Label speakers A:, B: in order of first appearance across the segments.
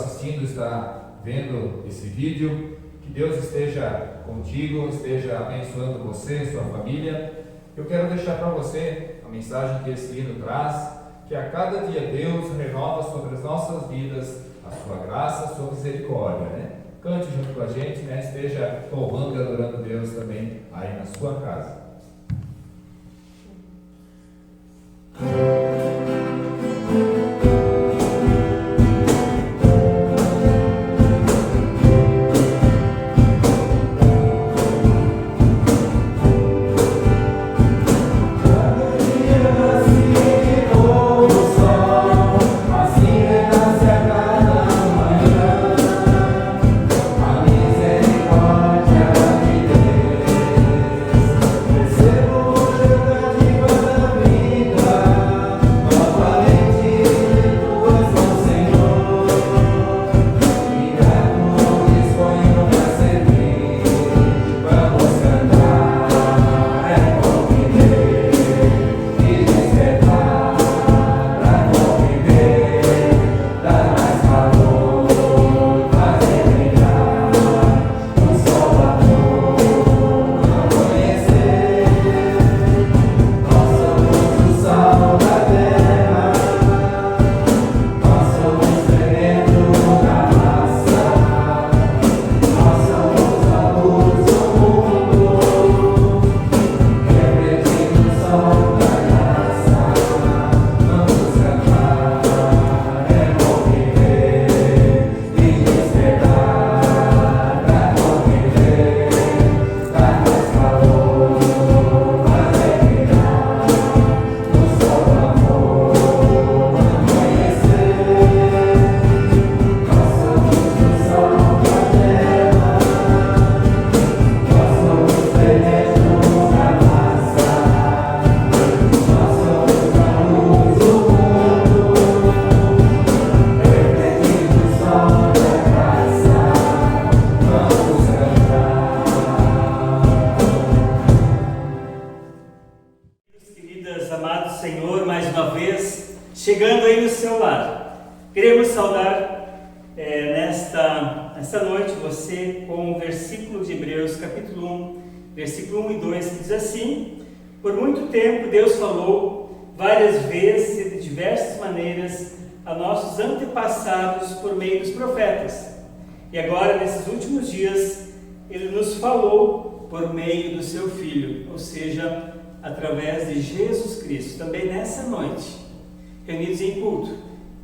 A: assistindo, está vendo esse vídeo. Que Deus esteja contigo, esteja abençoando você, sua família. Eu quero deixar para você a mensagem que esse hino traz, que a cada dia Deus renova sobre as nossas vidas a sua graça, a sua misericórdia, né? Cante junto com a gente, né? Esteja louvando e adorando Deus também aí na sua casa.
B: Chegando aí no seu lar, queremos saudar nesta noite você com o versículo de Hebreus capítulo 1, versículo 1 e 2, que diz assim: por muito tempo Deus falou várias vezes e de diversas maneiras a nossos antepassados por meio dos profetas, e agora nesses últimos dias Ele nos falou por meio do seu Filho, ou seja, através de Jesus Cristo. Também nessa noite, reunidos em culto,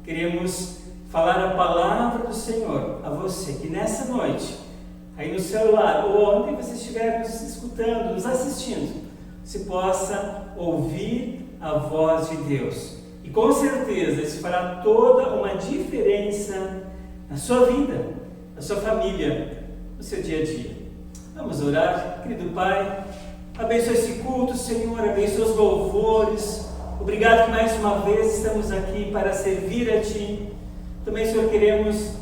B: queremos falar a palavra do Senhor a você, que nessa noite, aí no celular ou onde você estiver nos escutando, nos assistindo, se possa ouvir a voz de Deus. E com certeza isso fará toda uma diferença na sua vida, na sua família, no seu dia a dia. Vamos orar. Querido Pai, abençoe esse culto, Senhor, abençoe os louvores. Obrigado que mais uma vez estamos aqui para servir a Ti. Também, Senhor, queremos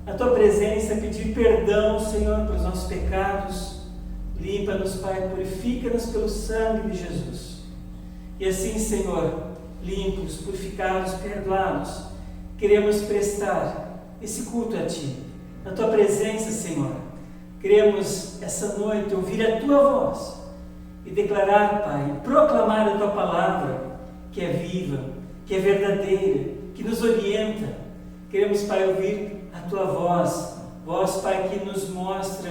B: a Tua presença, pedir perdão, Senhor, pelos nossos pecados. Limpa-nos, Pai, purifica-nos pelo sangue de Jesus. E assim, Senhor, limpos, purificados, perdoados, queremos prestar esse culto a Ti, na Tua presença, Senhor. Queremos essa noite ouvir a Tua voz e declarar, Pai, proclamar a Tua palavra, que é viva, que é verdadeira, que nos orienta. Queremos, Pai, ouvir a Tua voz, Pai, que nos mostra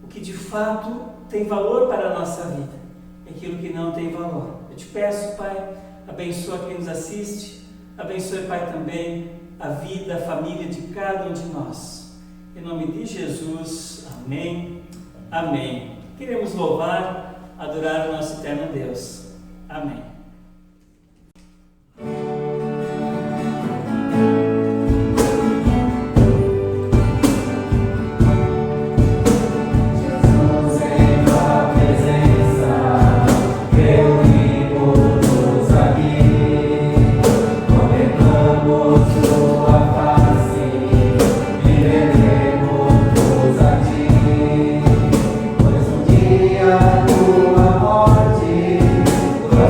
B: o que de fato tem valor para a nossa vida e aquilo que não tem valor. Eu te peço, Pai, abençoa quem nos assiste, abençoe, Pai, também a vida, a família de cada um de nós. Em nome de Jesus, amém, amém. Queremos louvar, adorar o nosso eterno Deus. Amém.
C: Tua morte, tua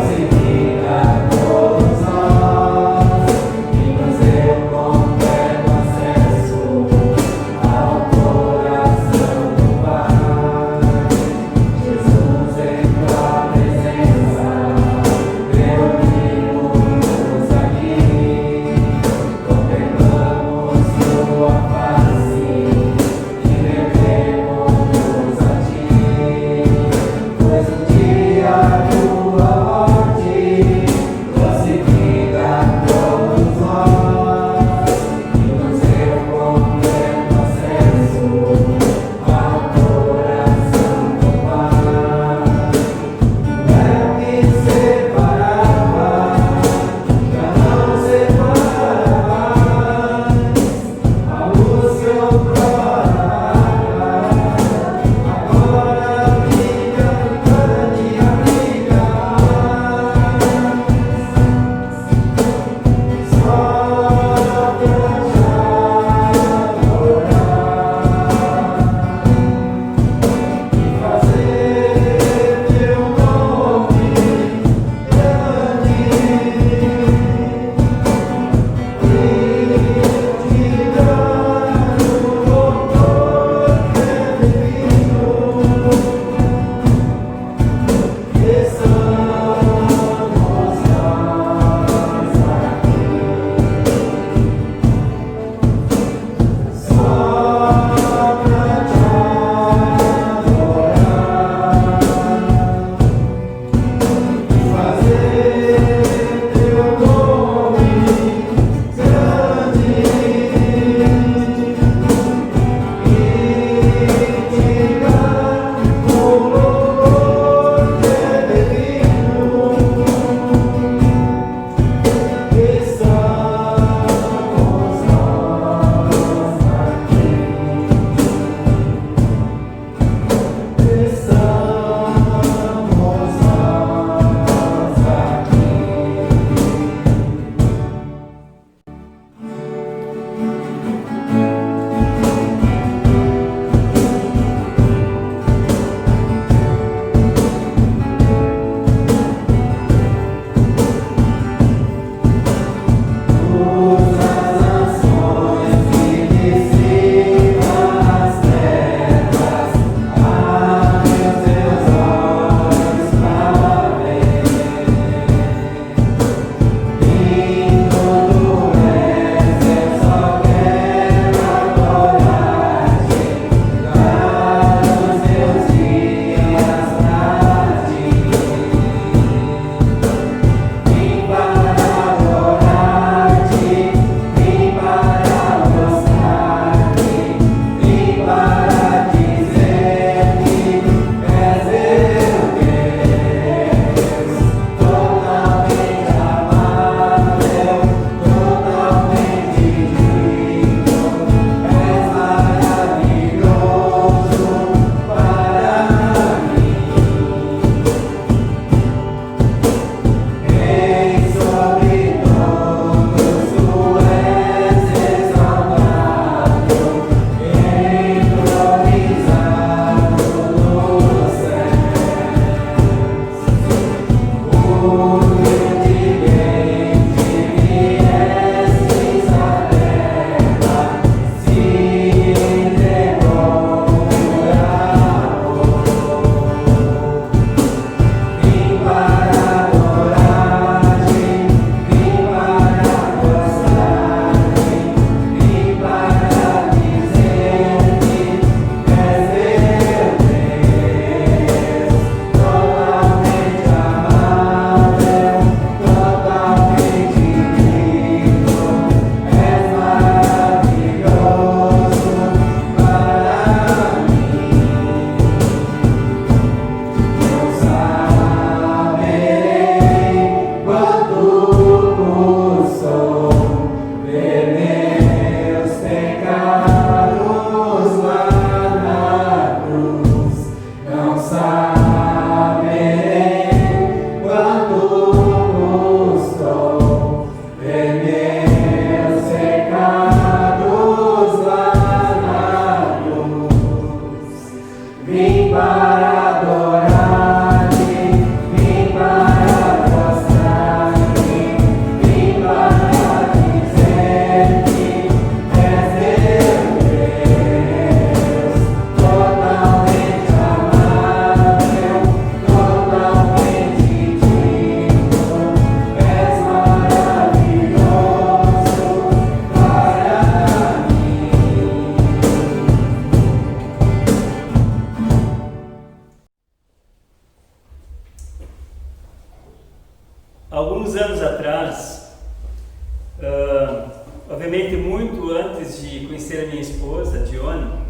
B: antes de conhecer a minha esposa, Dione,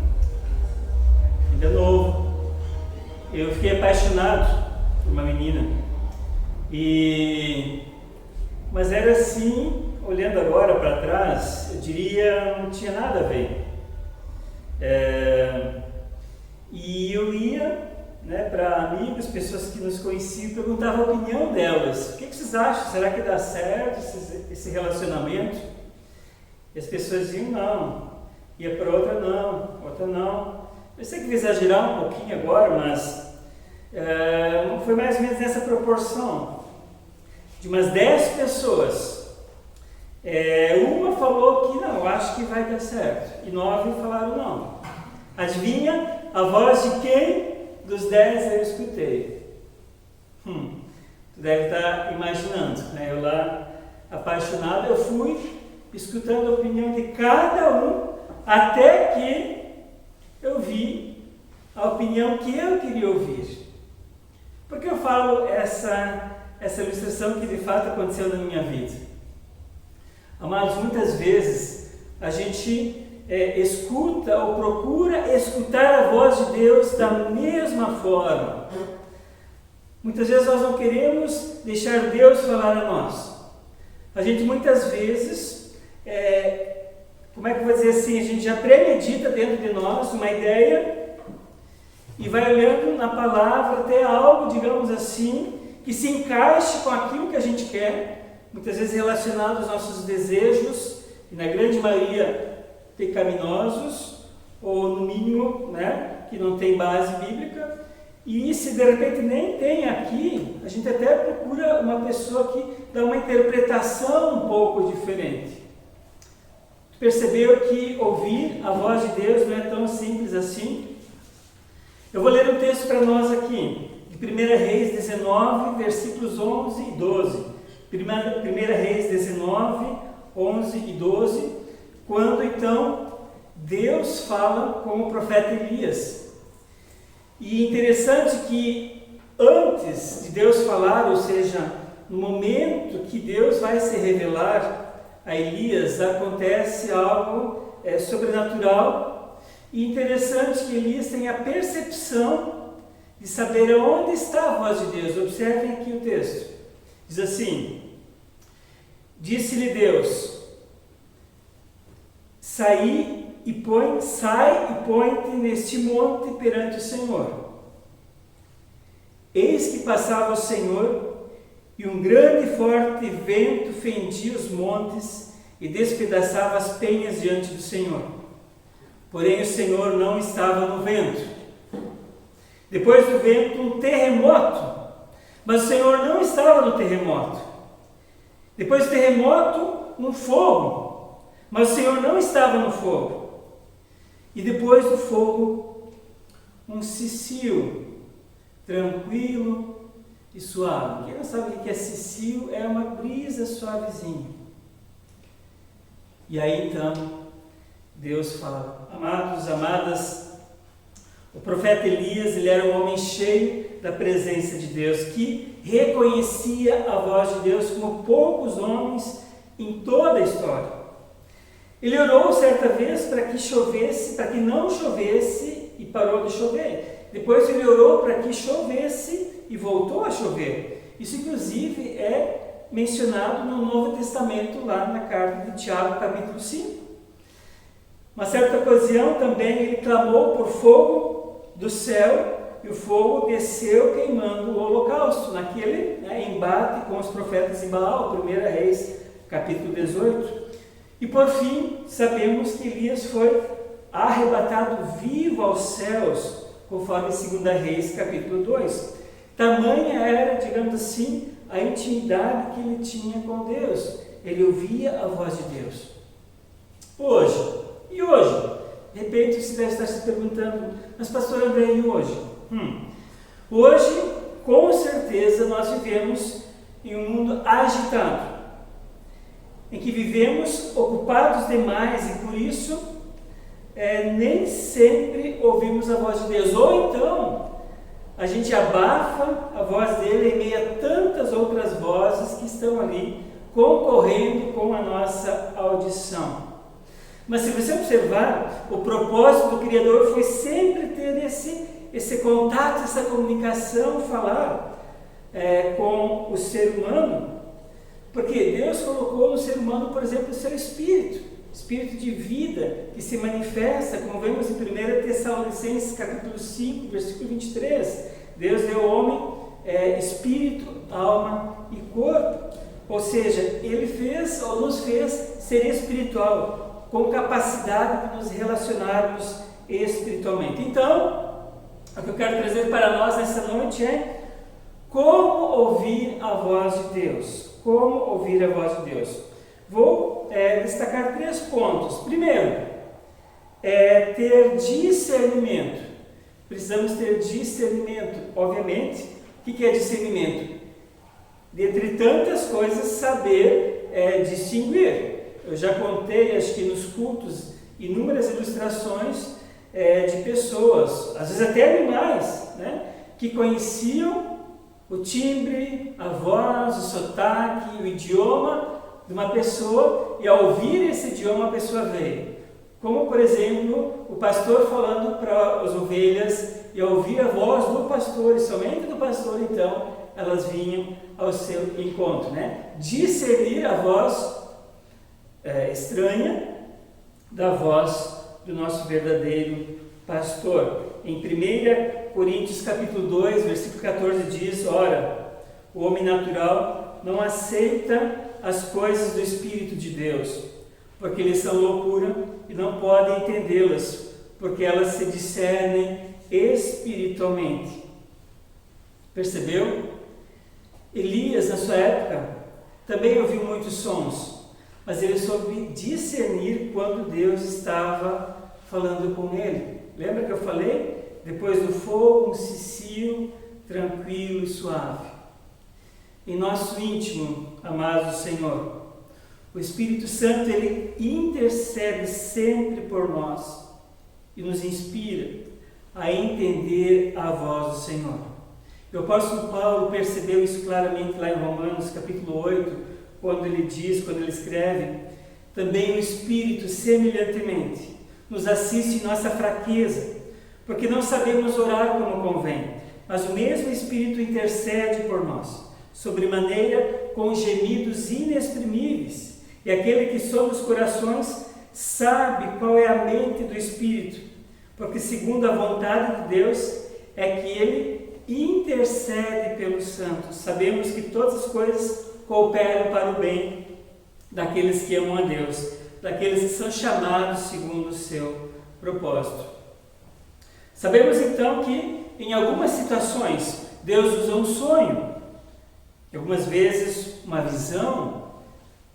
B: ainda novo, eu fiquei apaixonado por uma menina. Mas era assim, olhando agora para trás, eu diria, não tinha nada a ver. E eu ia, né, para amigos, pessoas que nos conheciam, perguntava a opinião delas. O que vocês acham? Será que dá certo esse relacionamento? E as pessoas diziam não. Ia para outra não. Eu sei que vou exagerar um pouquinho agora, mas foi mais ou menos nessa proporção. De umas 10 pessoas, uma falou que não, acho que vai dar certo. E 9 falaram não. Adivinha a voz de quem dos 10 eu escutei? Tu deve estar imaginando, né? Eu lá, apaixonado, eu fui escutando a opinião de cada um, até que eu vi a opinião que eu queria ouvir. Por que eu falo essa ilustração que de fato aconteceu na minha vida? Amados, muitas vezes a gente escuta ou procura escutar a voz de Deus da mesma forma. Muitas vezes nós não queremos deixar Deus falar a nós. A gente muitas vezes, como é que eu vou dizer assim, a gente já premedita dentro de nós uma ideia e vai olhando na palavra até algo, digamos assim, que se encaixe com aquilo que a gente quer, muitas vezes relacionado aos nossos desejos, e na grande maioria pecaminosos, ou no mínimo, né, que não tem base bíblica. E se de repente nem tem aqui, a gente até procura uma pessoa que dá uma interpretação um pouco diferente. Percebeu que ouvir a voz de Deus não é tão simples assim? Eu vou ler um texto para nós aqui, de 1 Reis 19, versículos 11 e 12. 1 Reis 19, 11 e 12, quando então Deus fala com o profeta Elias. E interessante que antes de Deus falar, ou seja, no momento que Deus vai se revelar a Elias, acontece algo sobrenatural. E interessante que Elias tem a percepção de saber onde está a voz de Deus. Observem aqui o texto. Diz assim: disse-lhe Deus: sai e põe-te neste monte perante o Senhor. Eis que passava o Senhor, e um grande e forte vento fendia os montes e despedaçava as penhas diante do Senhor. Porém o Senhor não estava no vento. Depois do vento, um terremoto, mas o Senhor não estava no terremoto. Depois do terremoto, um fogo, mas o Senhor não estava no fogo. E depois do fogo, um cicio, tranquilo e suave. Quem não sabe o que é cicio? É uma brisa suavezinha. E aí então, Deus fala: amados, amadas, o profeta Elias, ele era um homem cheio da presença de Deus, que reconhecia a voz de Deus como poucos homens em toda a história. Ele orou certa vez para que chovesse, para que não chovesse, e parou de chover. Depois ele orou para que chovesse e voltou a chover. Isso inclusive é mencionado no Novo Testamento, lá na carta de Tiago, capítulo 5. Uma certa ocasião também ele clamou por fogo do céu, e o fogo desceu queimando o holocausto, naquele embate com os profetas em Baal, 1 Reis, capítulo 18. E por fim, sabemos que Elias foi arrebatado vivo aos céus, conforme 2 Reis, capítulo 2. Tamanha era, digamos assim, a intimidade que ele tinha com Deus. Ele ouvia a voz de Deus. Hoje, de repente você deve estar se perguntando: mas pastor André, e hoje? Hoje, com certeza, nós vivemos em um mundo agitado, em que vivemos ocupados demais e por isso nem sempre ouvimos a voz de Deus. Ou então, a gente abafa a voz dele em meio a tantas outras vozes que estão ali concorrendo com a nossa audição. Mas se você observar, o propósito do Criador foi sempre ter esse contato, essa comunicação, falar com o ser humano, porque Deus colocou no ser humano, por exemplo, o seu espírito de vida, que se manifesta, como vemos em 1 Tessalonicenses capítulo 5, versículo 23, Deus deu ao homem espírito, alma e corpo, ou seja, Ele nos fez ser espiritual, com capacidade de nos relacionarmos espiritualmente. Então, o que eu quero trazer para nós nessa noite é como ouvir a voz de Deus. Como ouvir a voz de Deus? Vou destacar 3 pontos. Primeiro, ter discernimento. Precisamos ter discernimento. Obviamente, o que é discernimento? Dentre tantas coisas, saber distinguir. Eu já contei, acho que nos cultos, inúmeras ilustrações de pessoas, às vezes até animais, né, que conheciam o timbre, a voz, o sotaque, o idioma de uma pessoa, e ao ouvir esse idioma a pessoa veio. Como, por exemplo, o pastor falando para as ovelhas, e ao ouvir a voz do pastor, e somente do pastor, então, elas vinham ao seu encontro, né? Discernir a voz estranha da voz do nosso verdadeiro pastor. Em 1 Coríntios capítulo 2, versículo 14 diz: ora, o homem natural não aceita as coisas do Espírito de Deus, porque eles são loucura e não podem entendê-las, porque elas se discernem espiritualmente. Percebeu? Elias, na sua época, também ouviu muitos sons, mas ele soube discernir quando Deus estava falando com ele. Lembra que eu falei? Depois do fogo, um cicio tranquilo e suave. Em nosso íntimo, amado Senhor, o Espírito Santo, ele intercede sempre por nós e nos inspira a entender a voz do Senhor. O apóstolo Paulo percebeu isso claramente lá em Romanos capítulo 8, quando ele escreve: também o Espírito semelhantemente nos assiste em nossa fraqueza, porque não sabemos orar como convém, mas o mesmo Espírito intercede por nós, sobremaneira com gemidos inexprimíveis, e aquele que sonda os corações sabe qual é a mente do Espírito, porque segundo a vontade de Deus é que Ele intercede pelos santos. Sabemos que todas as coisas cooperam para o bem daqueles que amam a Deus, daqueles que são chamados segundo o seu propósito. Sabemos então que em algumas situações Deus usa um sonho, algumas vezes uma visão,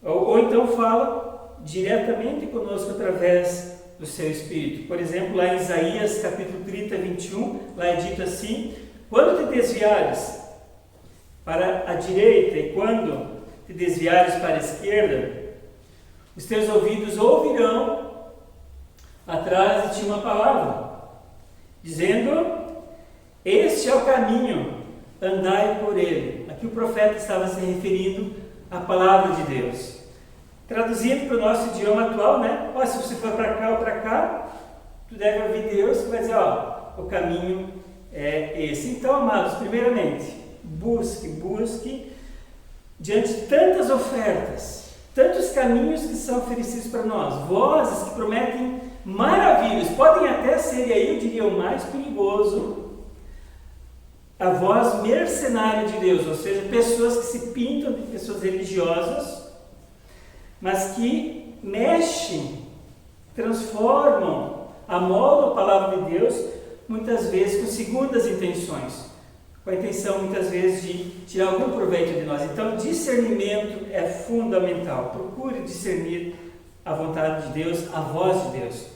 B: ou então fala diretamente conosco através do seu Espírito. Por exemplo, lá em Isaías capítulo 30, 21, lá é dito assim: quando te desviares para a direita e quando te desviares para a esquerda, os teus ouvidos ouvirão atrás de ti uma palavra, dizendo: este é o caminho, andai por ele. Aqui o profeta estava se referindo à palavra de Deus. Traduzindo para o nosso idioma atual, né? Se você for para cá ou para cá, tu deve ouvir Deus que vai dizer: o caminho é esse. Então, amados, primeiramente, busque, diante de tantas ofertas, tantos caminhos que são oferecidos para nós, vozes que prometem maravilhas, podem até ser, e aí eu diria o mais perigoso, a voz mercenária de Deus, ou seja, pessoas que se pintam de pessoas religiosas, mas que mexem, transformam, amoldam a palavra de Deus, muitas vezes com segundas intenções, com a intenção muitas vezes de tirar algum proveito de nós. Então, discernimento é fundamental. Procure discernir a vontade de Deus, a voz de Deus.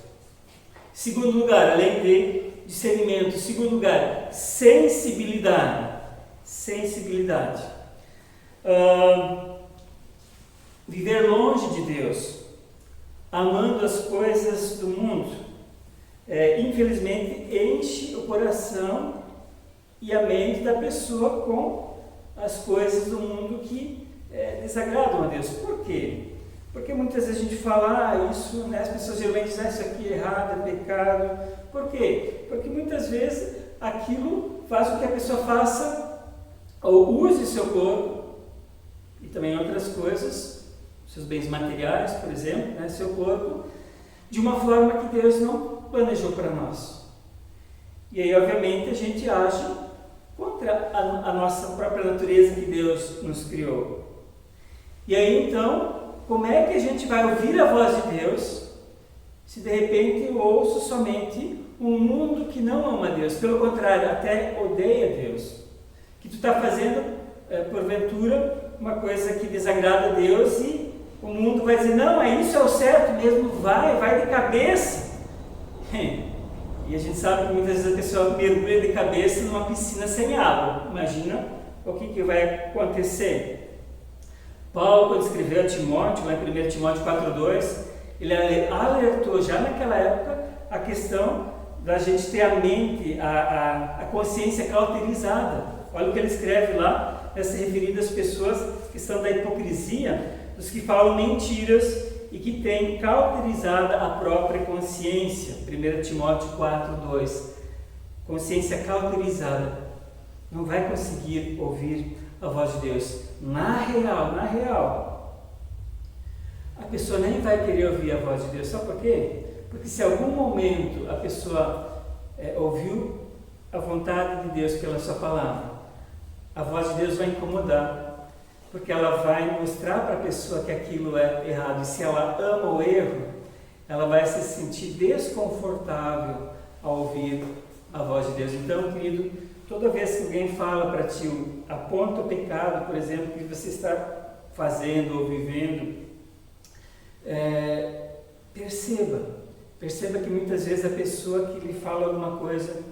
B: Segundo lugar, além de discernimento, segundo lugar, sensibilidade. Viver longe de Deus, amando as coisas do mundo, infelizmente enche o coração e a mente da pessoa com as coisas do mundo que desagradam a Deus. Por quê? Porque muitas vezes a gente fala isso, né? As pessoas geralmente dizem, isso aqui é errado, é pecado. Por quê? Porque muitas vezes aquilo faz com que a pessoa faça ou use seu corpo e também outras coisas, seus bens materiais, por exemplo, né? Seu corpo, de uma forma que Deus não planejou para nós. E aí, obviamente, a gente age contra a nossa própria natureza que Deus nos criou. E aí, então, como é que a gente vai ouvir a voz de Deus se de repente eu ouço somente um mundo que não ama Deus, pelo contrário, até odeia Deus? Que tu está fazendo, porventura, uma coisa que desagrada a Deus e o mundo vai dizer, não, isso é o certo mesmo, vai de cabeça. E a gente sabe que muitas vezes a pessoa mergulha de cabeça numa piscina sem água. Imagina o que vai acontecer. Paulo, quando escreveu a Timóteo, lá em 1 Timóteo 4,2, ele alertou já naquela época a questão da gente ter a mente, a consciência cauterizada. Olha o que ele escreve lá, se referindo às pessoas que estão da hipocrisia, dos que falam mentiras e que têm cauterizada a própria consciência. 1 Timóteo 4,2. Consciência cauterizada. Não vai conseguir ouvir a voz de Deus. Na real, a pessoa nem vai querer ouvir a voz de Deus. Sabe por quê? Porque se em algum momento a pessoa ouviu a vontade de Deus pela sua palavra, a voz de Deus vai incomodar, porque ela vai mostrar para a pessoa que aquilo é errado. E se ela ama o erro, ela vai se sentir desconfortável ao ouvir a voz de Deus. Então, querido, toda vez que alguém fala para ti, aponta o pecado, por exemplo, que você está fazendo ou vivendo, perceba que muitas vezes a pessoa que lhe fala alguma coisa,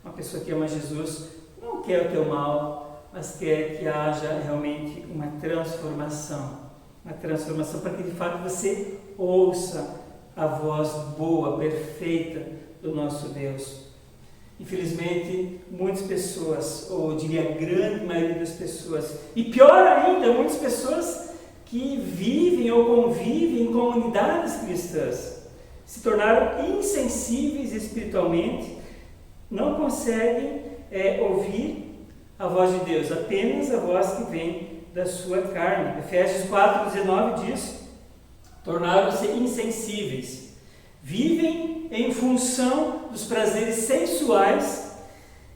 B: uma pessoa que ama Jesus, não quer o teu mal, mas quer que haja realmente uma transformação para que de fato você ouça a voz boa, perfeita do nosso Deus. Infelizmente, muitas pessoas, ou eu diria a grande maioria das pessoas, e pior ainda, muitas pessoas que vivem ou convivem em comunidades cristãs, se tornaram insensíveis espiritualmente, não conseguem ouvir a voz de Deus, apenas a voz que vem da sua carne. Efésios 4,19 diz, tornaram-se insensíveis, vivem em função dos prazeres sensuais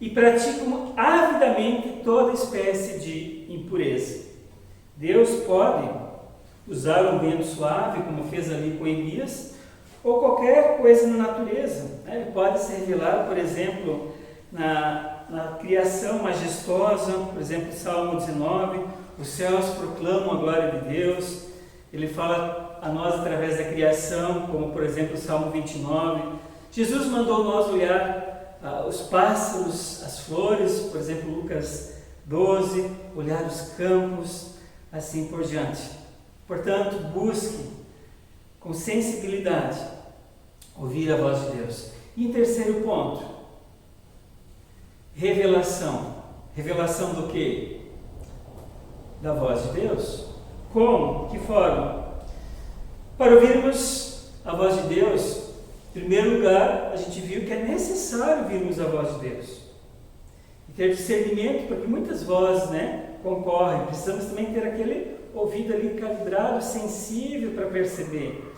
B: e praticam avidamente toda espécie de impureza. Deus pode usar um vento suave, como fez ali com Elias, ou qualquer coisa na natureza. Ele pode se revelar, por exemplo, na criação majestosa, por exemplo, Salmo 19, os céus proclamam a glória de Deus. Ele fala a nós através da criação, como por exemplo o Salmo 29. Jesus mandou nós olhar os pássaros, as flores, por exemplo Lucas 12, olhar os campos, assim por diante. Portanto, busque com sensibilidade ouvir a voz de Deus. E em terceiro ponto, revelação. Revelação do quê? Da voz de Deus. Como? Que forma? Para ouvirmos a voz de Deus, em primeiro lugar, a gente viu que é necessário ouvirmos a voz de Deus. E ter discernimento, porque muitas vozes, concorrem. Precisamos também ter aquele ouvido ali calibrado, sensível para perceber.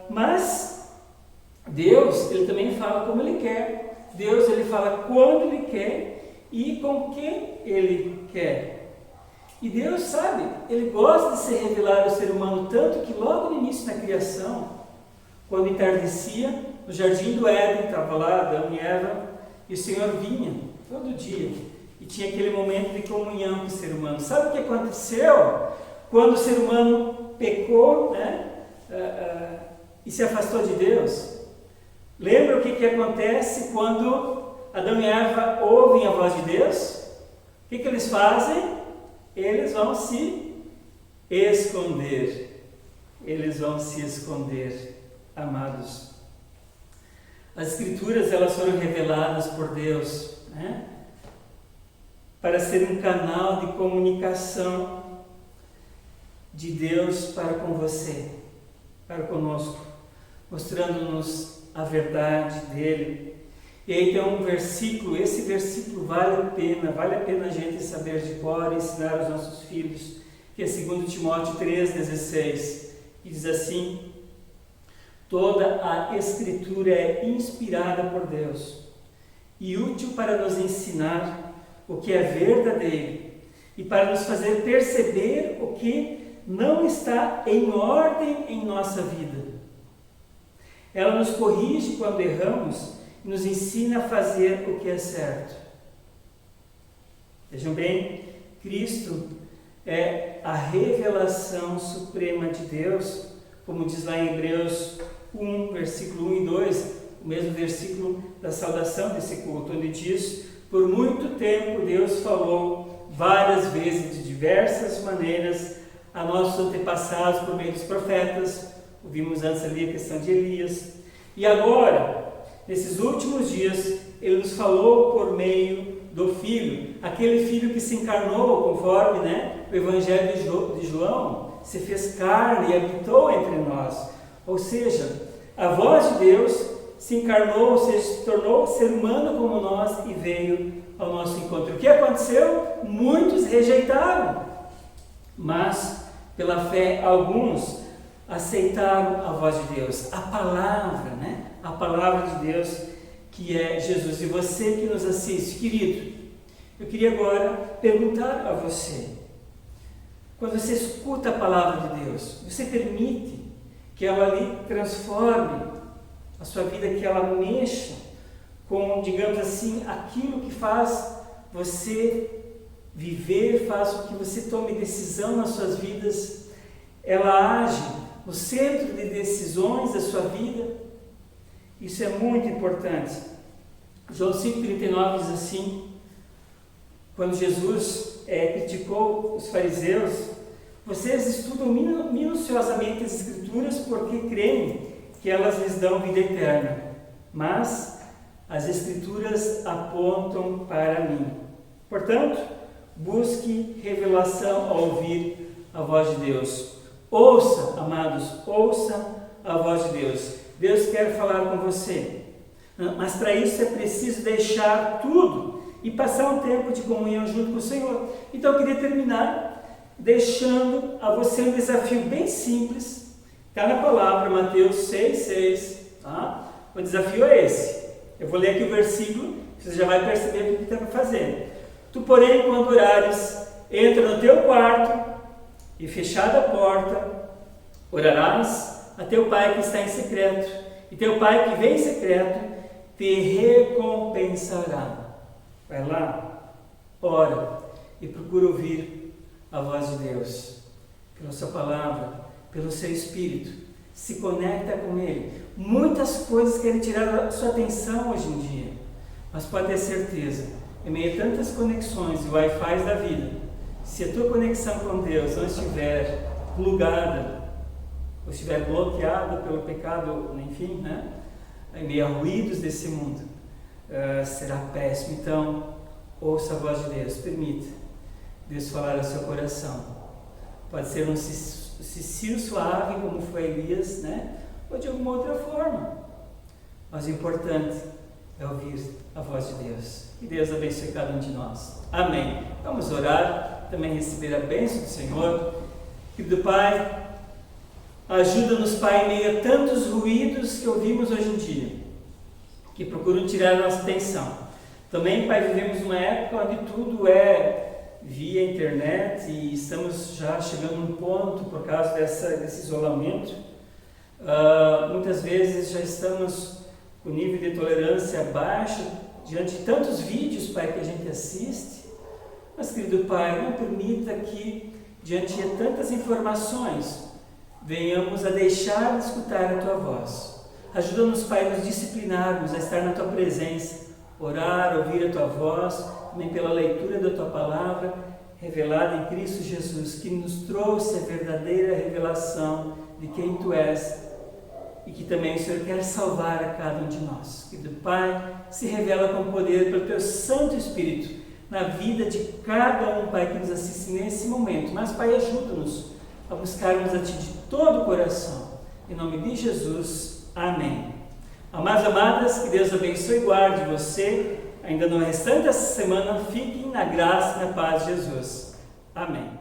B: Mas Deus, Ele também fala como Ele quer. Deus, Ele fala quando Ele quer e com quem Ele quer. E Deus sabe, Ele gosta de se revelar ao ser humano, tanto que logo no início da criação, quando entardecia, no jardim do Éden, estava lá Adão e Eva, e o Senhor vinha todo dia, e tinha aquele momento de comunhão com o ser humano. Sabe o que aconteceu? Quando o ser humano pecou, e se afastou de Deus? Lembra o que acontece quando Adão e Eva ouvem a voz de Deus? O que eles fazem? Eles vão se esconder. Eles vão se esconder, amados. As Escrituras, elas foram reveladas por Deus, para ser um canal de comunicação de Deus para com você, para conosco, mostrando-nos a verdade dele. E aí tem um versículo, esse versículo vale a pena a gente saber de cor e ensinar aos nossos filhos, que é 2 Timóteo 3,16, que diz assim: toda a Escritura é inspirada por Deus e útil para nos ensinar o que é verdadeiro e para nos fazer perceber o que não está em ordem em nossa vida. Ela nos corrige quando erramos e nos ensina a fazer o que é certo. Vejam bem, Cristo é a revelação suprema de Deus, como diz lá em Hebreus 1, versículo 1 e 2, o mesmo versículo da saudação desse culto, onde diz: por muito tempo Deus falou várias vezes, de diversas maneiras, a nossos antepassados por meio dos profetas. Ouvimos antes ali a questão de Elias. E agora, nesses últimos dias, Ele nos falou por meio do Filho, aquele Filho que se encarnou, conforme o Evangelho de João, se fez carne e habitou entre nós. Ou seja, a voz de Deus se encarnou, ou seja, se tornou ser humano como nós e veio ao nosso encontro. O que aconteceu? Muitos rejeitaram, mas pela fé alguns aceitaram a voz de Deus, a palavra, a palavra de Deus, que é Jesus. E você que nos assiste, querido, eu queria agora perguntar a você: quando você escuta a palavra de Deus, você permite que ela ali transforme a sua vida, que ela mexa com, digamos assim, aquilo que faz você viver, faz com que você tome decisão nas suas vidas? Ela age no centro de decisões da sua vida. Isso é muito importante. João 5,39 diz assim, quando Jesus criticou os fariseus: vocês estudam minuciosamente as Escrituras porque creem que elas lhes dão vida eterna, mas as Escrituras apontam para mim. Portanto, busque revelação ao ouvir a voz de Deus. Ouça, amados, ouça a voz de Deus. Deus quer falar com você, mas para isso é preciso deixar tudo e passar um tempo de comunhão junto com o Senhor. Então eu queria terminar deixando a você um desafio bem simples. Está na palavra, Mateus 6,6. Tá? O desafio é esse. Eu vou ler aqui o versículo, você já vai perceber o que está para fazer. Tu, porém, quando orares, entra no teu quarto e, fechada a porta, orarás a teu Pai que está em secreto, e teu Pai que vem em secreto te recompensará. Vai lá, ora e procura ouvir a voz de Deus, pela sua palavra, pelo seu Espírito. Se conecta com Ele. Muitas coisas querem tirar a sua atenção hoje em dia, mas pode ter certeza, em meio a tantas conexões e Wi-Fi da vida, se a tua conexão com Deus não estiver plugada, ou estiver bloqueada pelo pecado, enfim, em meio a ruídos desse mundo, será péssimo. Então, ouça a voz de Deus, permita Deus falar ao seu coração. Pode ser um cicilo suave, como foi Elias, ou de alguma outra forma, mas o importante é ouvir a voz de Deus. Que Deus abençoe cada um de nós. Amém. Vamos orar, também receber a bênção do Senhor. Querido Pai, ajuda-nos, Pai, em meio a tantos ruídos que ouvimos hoje em dia, que procuram tirar a nossa atenção. Também, Pai, vivemos uma época onde tudo é via internet e estamos já chegando num ponto, por causa desse isolamento, muitas vezes já estamos com nível de tolerância baixo diante de tantos vídeos, Pai, que a gente assiste. Mas, querido Pai, não permita que, diante de tantas informações, venhamos a deixar de escutar a Tua voz. Ajuda-nos, Pai, a nos disciplinarmos, a estar na Tua presença, orar, ouvir a Tua voz, também pela leitura da Tua palavra, revelada em Cristo Jesus, que nos trouxe a verdadeira revelação de quem Tu és e que também o Senhor quer salvar a cada um de nós. Querido Pai, se revela com poder pelo Teu Santo Espírito na vida de cada um, Pai, que nos assiste nesse momento. Mas, Pai, ajuda-nos a buscarmos a Ti de todo o coração. Em nome de Jesus, amém. Amados e amadas, que Deus abençoe e guarde você. Ainda no restante dessa semana, fiquem na graça e na paz de Jesus. Amém.